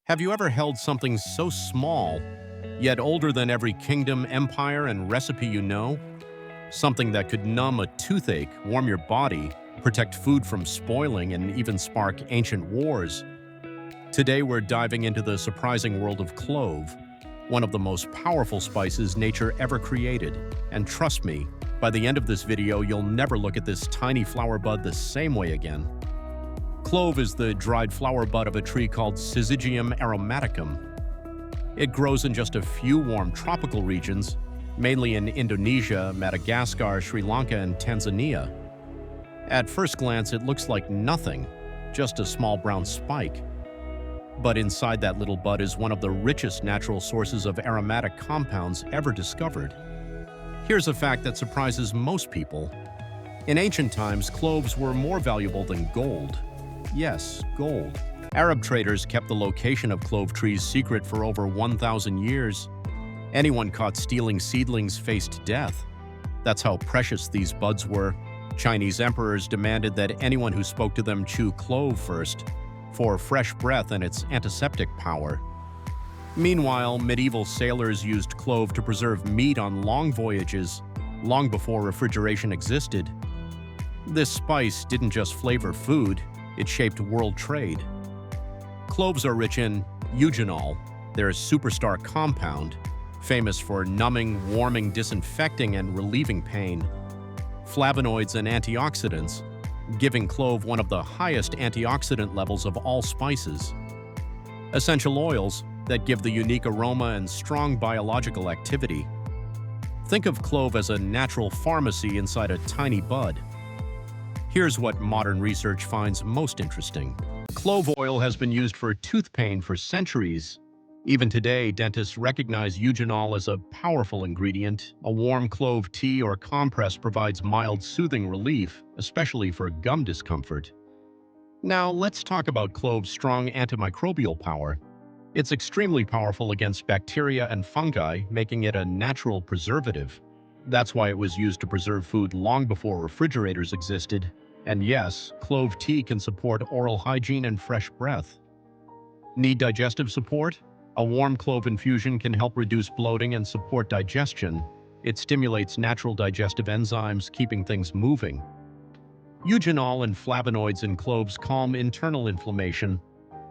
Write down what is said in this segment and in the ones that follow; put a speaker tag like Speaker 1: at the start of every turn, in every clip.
Speaker 1: Have you ever held something so small, yet older than every kingdom, empire, and recipe you know? Something that could numb a toothache, warm your body, protect food from spoiling, and even spark ancient wars. Today we're diving into the surprising world of clove, one of the most powerful spices nature ever created. And trust me, by the end of this video, you'll never look at this tiny flower bud the same way again. Clove is the dried flower bud of a tree called Syzygium aromaticum. It grows in just a few warm tropical regions, mainly in Indonesia, Madagascar, Sri Lanka, and Tanzania. At first glance, it looks like nothing, just a small brown spike. But inside that little bud is one of the richest natural sources of aromatic compounds ever discovered. Here's a fact that surprises most people. In ancient times, cloves were more valuable than gold. Yes, gold. Arab traders kept the location of clove trees secret for over 1,000 years. Anyone caught stealing seedlings faced death. That's how precious these buds were. Chinese emperors demanded that anyone who spoke to them chew clove first, for fresh breath and its antiseptic power. Meanwhile, medieval sailors used clove to preserve meat on long voyages, long before refrigeration existed. This spice didn't just flavor food, it shaped world trade. Cloves are rich in eugenol, their superstar compound, famous for numbing, warming, disinfecting, and relieving pain. Flavonoids and antioxidants, giving clove one of the highest antioxidant levels of all spices. Essential oils that give the unique aroma and strong biological activity. Think of clove as a natural pharmacy inside a tiny bud. Here's what modern research finds most interesting. Clove oil has been used for tooth pain for centuries. Even today, dentists recognize eugenol as a powerful ingredient. A warm clove tea or compress provides mild, soothing relief, especially for gum discomfort. Now, let's talk about clove's strong antimicrobial power. It's extremely powerful against bacteria and fungi, making it a natural preservative. That's why it was used to preserve food long before refrigerators existed. And yes, clove tea can support oral hygiene and fresh breath. Need digestive support? A warm clove infusion can help reduce bloating and support digestion. It stimulates natural digestive enzymes, keeping things moving. Eugenol and flavonoids in cloves calm internal inflammation.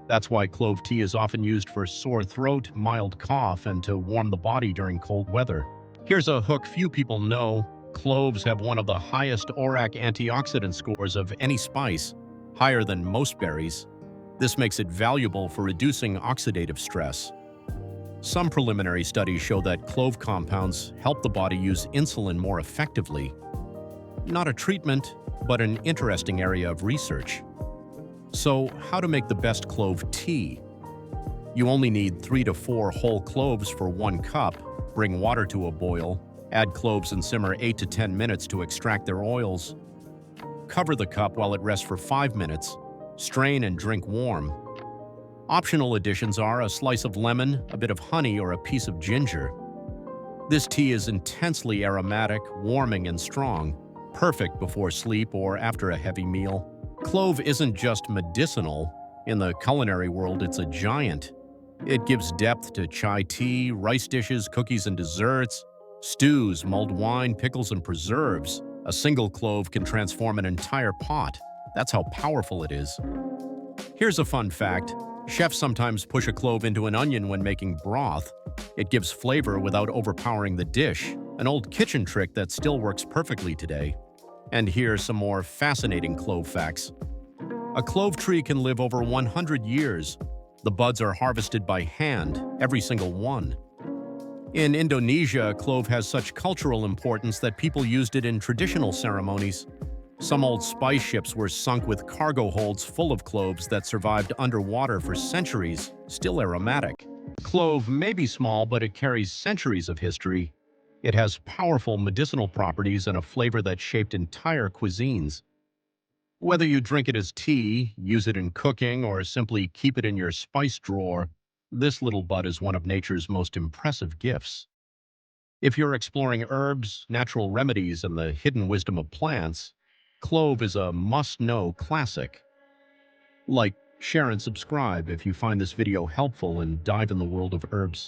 Speaker 1: That's why clove tea is often used for sore throat, mild cough, and to warm the body during cold weather. Here's a hook few people know. Cloves have one of the highest ORAC antioxidant scores of any spice, higher than most berries. This makes it valuable for reducing oxidative stress. Some preliminary studies show that clove compounds help the body use insulin more effectively. Not a treatment, but an interesting area of research. So, how to make the best clove tea? You only need 3 to 4 whole cloves for 1 cup. Bring water to a boil. Add cloves and simmer 8 to 10 minutes to extract their oils. Cover the cup while it rests for 5 minutes. Strain and drink warm. Optional additions are a slice of lemon, a bit of honey, or a piece of ginger. This tea is intensely aromatic, warming, and strong, perfect before sleep or after a heavy meal. Clove isn't just medicinal. In the culinary world, it's a giant. It gives depth to chai tea, rice dishes, cookies and desserts, stews, mulled wine, pickles, and preserves. A single clove can transform an entire pot. That's how powerful it is. Here's a fun fact. Chefs sometimes push a clove into an onion when making broth. It gives flavor without overpowering the dish, an old kitchen trick that still works perfectly today. And here's some more fascinating clove facts. A clove tree can live over 100 years. The buds are harvested by hand, every single one. In Indonesia, clove has such cultural importance that people used it in traditional ceremonies. Some old spice ships were sunk with cargo holds full of cloves that survived underwater for centuries, still aromatic. Clove may be small, but it carries centuries of history. It has powerful medicinal properties and a flavor that shaped entire cuisines. Whether you drink it as tea, use it in cooking, or simply keep it in your spice drawer, this little bud is one of nature's most impressive gifts. If you're exploring herbs, natural remedies, and the hidden wisdom of plants, clove is a must-know classic. Like Share and subscribe if you find this video helpful and dive in the world of herbs.